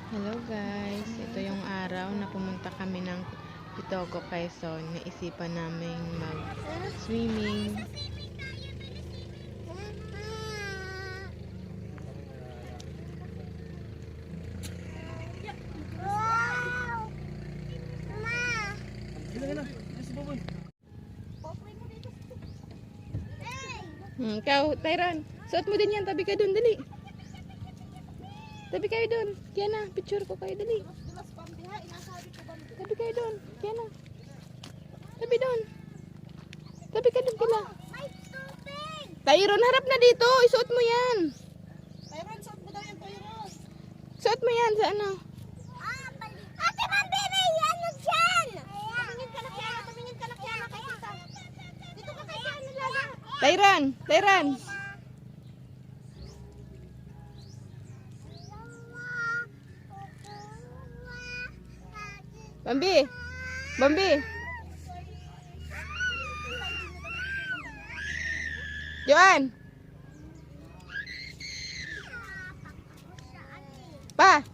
Hello guys, ito yung araw na pumunta kami ng Itogo, Quezon. Naisipan namin mag-swimming. Ikaw, Tyron, suot mo din yan. Tabi ka dun, dali. Tabi kayo dun. Kaya na, picture ko kayo, dali. Tabi kayo dun. Kaya na. Tabi dun. Tabi ka dun pala. Tyron, harap na dito. Isuot mo yan. Tyron, suot mo daw yung Tyron. Suot mo yan sa ano. Ate Bambi, may ano dyan? Tumingin ka na kaya, tumingin ka na kaya nakikita. Dito ka kaya, ano lala? Tyron, Tyron. Bambi. Bambi. Joan. Pa.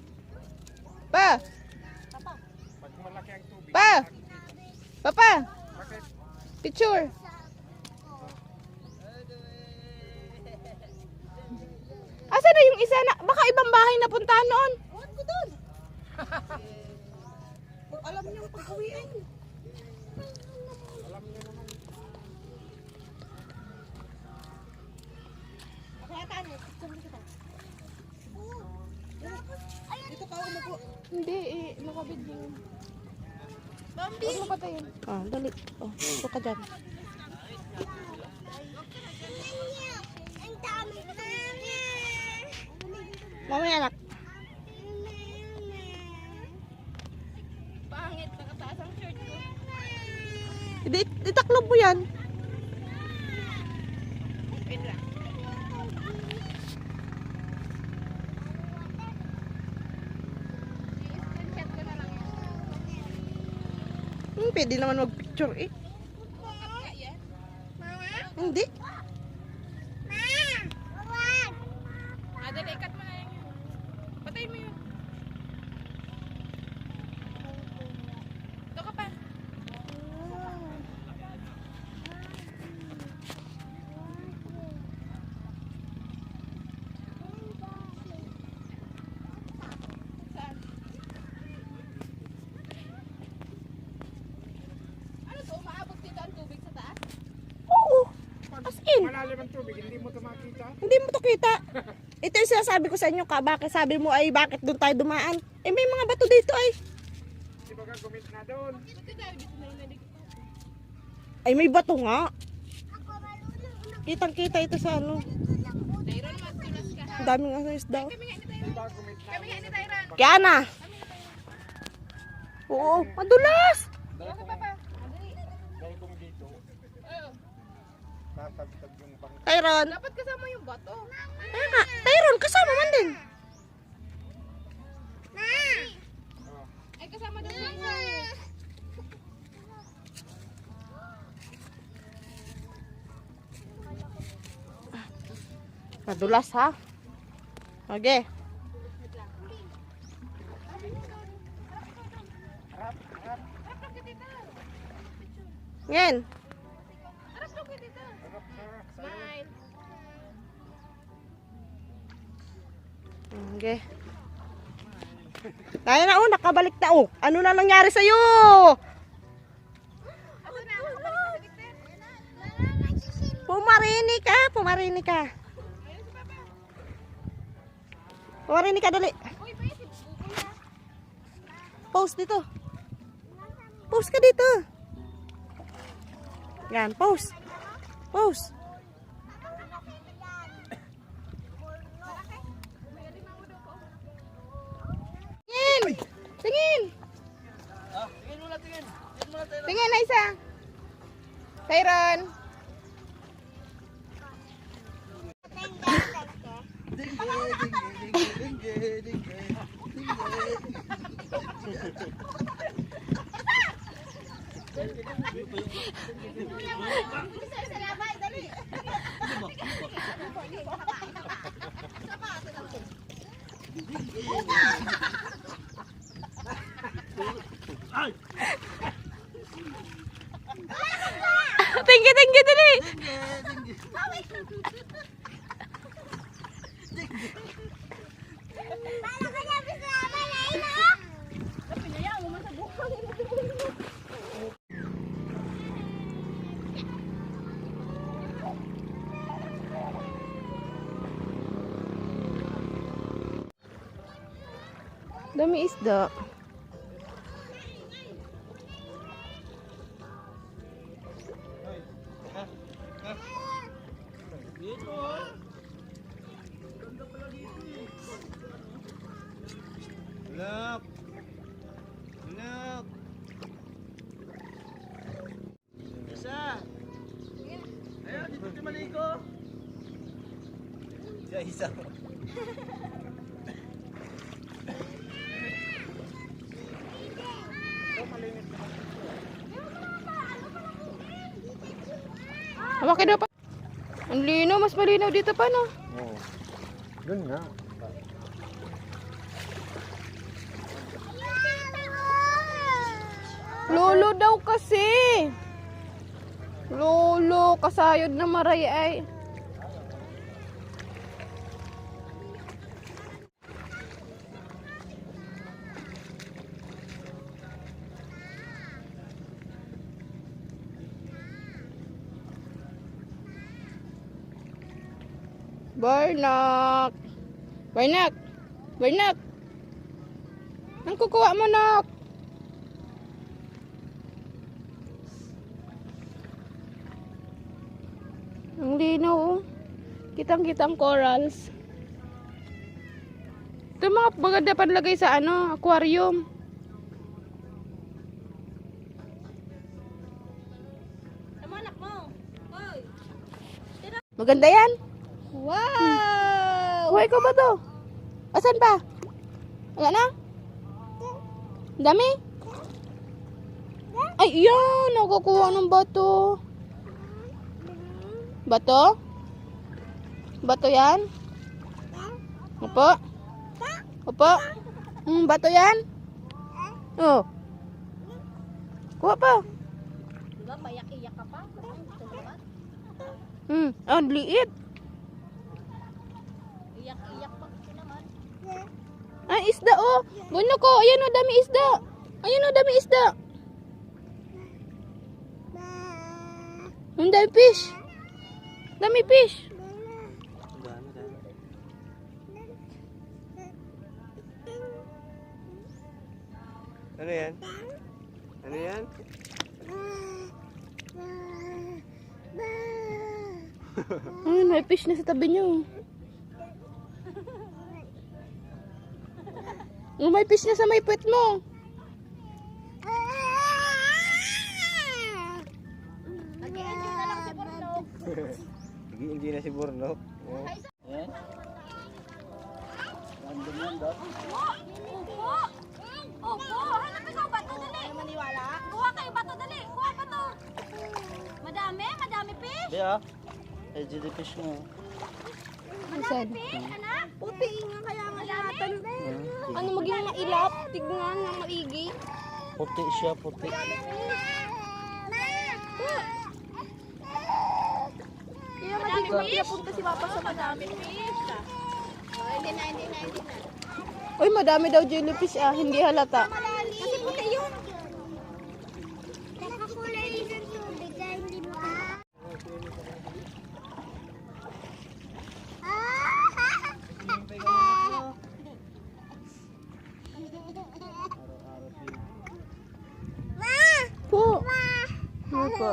Pa. Pa. Papa. Picture. Asa na yung isa na? Baka ibang bahay na puntahan noon. Huwag ko doon. Kung alam niyo pag-uwiin. Kaya tayo, picture kita. Dito ka umupo. Hindi eh, nakabidyo. Bambi! Huwag mo patayin. Oh, dali. Oh, ito ka dyan. Ang dami na. Mamaya anak. Pangit, nakataas ang shirt ko. Itaklob mo yan. Wait lang. I-screenshot ko na lang yan. Pwede naman mag-picture eh. Kaya yan? Mama? Hindi. Dali, ikat mo na yan. Patay mo yun. Ito ka pa. Saan? Ano to? Maabot dito ang tubig sa taas? Oo. As in. Malalim ang tubig, hindi mo ito makita. Hindi mo to kita. Ito yung sinasabi ko sa inyo ka. Bakit sabi mo ay bakit doon tayo dumaan? Eh may mga bato dito ay. Di ba ka gumit na doon? Ito tayo dito na yun. Ay may bato nga. Kitang kita ito sa ano. Tyron, magtulas ka ha. Ang daming isda. Kami nga ni Tyron. Di ba gumit na? Kami nga ni Tyron. Kaya na. Oo. Madulas. Dahil Ako pa pa. Dali. dahil kung dito, Oo. tatagtag yung bang... Tyron. Dapat kasama yung bato. Kaya nga. Tyron, kasama man din. Ay, kasama doon yung isa. Madulas ha. Okay. Harap lang kita. Ngayon. Harap lang kita. Smile. Okay. Tayo na oh, nakabalik na oh. Ano na nangyari sa'yo? Ako na, ako balik sa dikte. Pumarini ka, pumarini ka. Ayun si Papa. Pumarini ka dali. Uy, pa si Bubuya. Post dito. Post ka dito. Yan, post. Post. Tingin. Tingin. Tingin mo na, tingin. Tingin mo na tayo. Tingin na isa. Tyron. Salamat, dali. Thank you, dali. Paano ka niya bisa malain ha? Pinayaan mo man sa bukang. Dami isda. Dito. Ganda pala dito eh. Look. Look. Isa. Ayun, dito si Maligo. Isa. Hawakin daw pa. Ang linaw, mas malinaw dito pa no. Oo. Doon nga. Lolo daw kasi. Lolo, kasayod na maray ay. Barnak. Barnak. Barnak. Ang kukuha mo, nak. Ang linaw, oh. Kitang-kitang corals. Ito mga maganda panlagay sa aquarium. Tama anak mo. Hoy. Maganda yan. Wow! Kuhay ko ba to? Asan pa? Wala na? Dami? Ay, yan. Nakukuha ng bato. Bato? Bato yan? Opo? Opo? Bato yan? Oh. Kuha pa. Diba, payak-iyak ka pa? Ang liit. Iyak-iyak pa kasi naman. Ay, isda oh. Buno ko. Ayan oh, dami isda. Ayan oh, dami isda. Ang dami fish. Dami fish. Ano yan? Ano yan? Ay, may fish na sa tabi niyo. Oh, may fish na sa may puwet mo. Nag-i-enjoy na lang si Bornok. Nag-i-enjoy na si Bornok. Oh. Yan. Random yan, Dot. Opo! Hanap ikaw bato, dali! Maniwala? Kuha kayo bato, dali! Kuha bato! Madami? Madami fish? Di ah. Ay, jellyfish mo. Saan? Fish, anak? Puti nga kaya nga Madami? Ano maging mailap? Tignan ng maigi. Puti siya, puti. Kaya madami magpipunta si Papa sa Madami fish. Hindi na. Uy, madami daw jellyfish ah. Hindi halata. Kasi puti yun. Nakakulay din ang tubig dahil hindi mo Po. Ano po?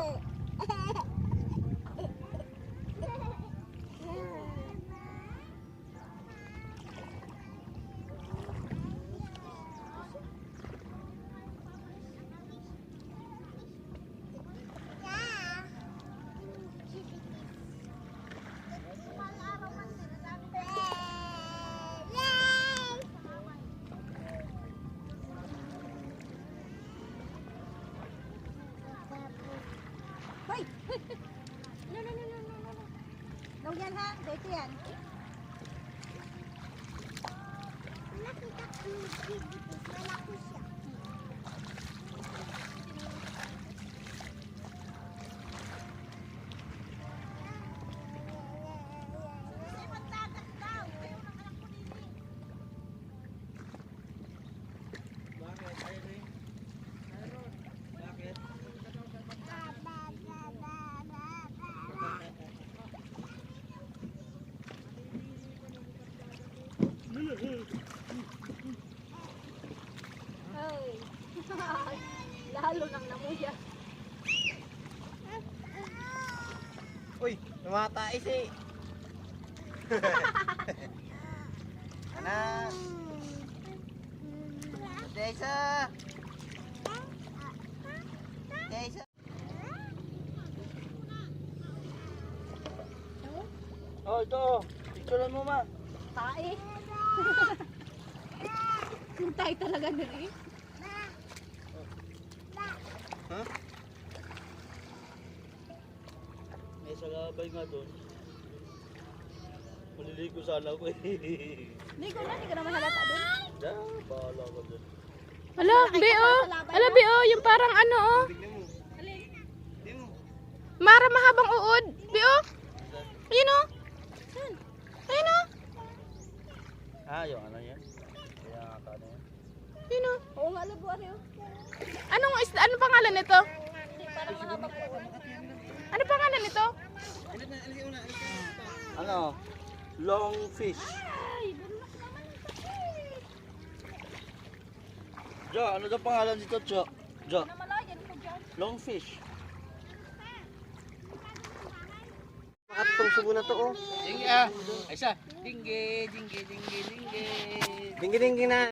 Hoy! No. Daw yan ha? Dito yan. nakita ko yung malaki siya. Tumatais eh. Anak. Tessa. Tessa. Oh, ito. Picturean mo, ma. Tae. Hintay talaga nila eh. Ha? May salabay nga doon. Maliligo sana ako eh. Ligo na, hindi ka naman halata doon. Bahala ka doon. Ala, Bio. Ala, Bio. Yung parang ano, oh. Tignan mo. Tignan mo. Mara mahabang uod. Bio. Ayun, oh. Ayun, oh. Ah, yung ano yan? Kaya ata na yan. Ayun, oh. Oo nga, labo ano. Anong pangalan nito? Parang mahabang uod. Ano pangalan nito? Ano? Long fish. Jo, ano daw pangalan dito, Jo? Jo, Namalayan ko dyan. long fish. Makatutong subo na to, oh. Dinggi ah. Ay isa. Dinggi, dinggi, dinggi, dinggi. Dinggi-dinggi na.